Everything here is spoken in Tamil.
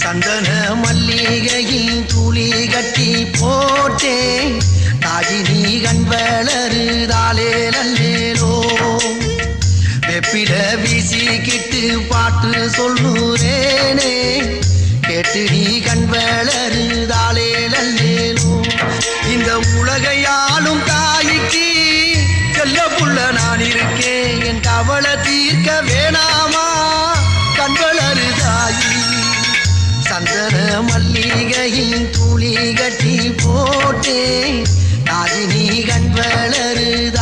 சந்தன மல்லிகையில் துளி கட்டி போட்டேன் தாயினி கண் வளருதாலே நல்லேலோ வெப்பில வீசிக்கிட்டு பாட்டு சொல்லுறேனே கேட்டு நீ கண் வளருதாலே நல்லேலோ இந்த உலகையாலும் தாய்க்கு செல்ல புள்ள நான் இருக்கேன் என் கவலை தீர்க்க வேணாமா கண் வளருதாயி சந்தன மல்லிகையின் துளி கட்டி போட்டே தாயினி கண் வளருத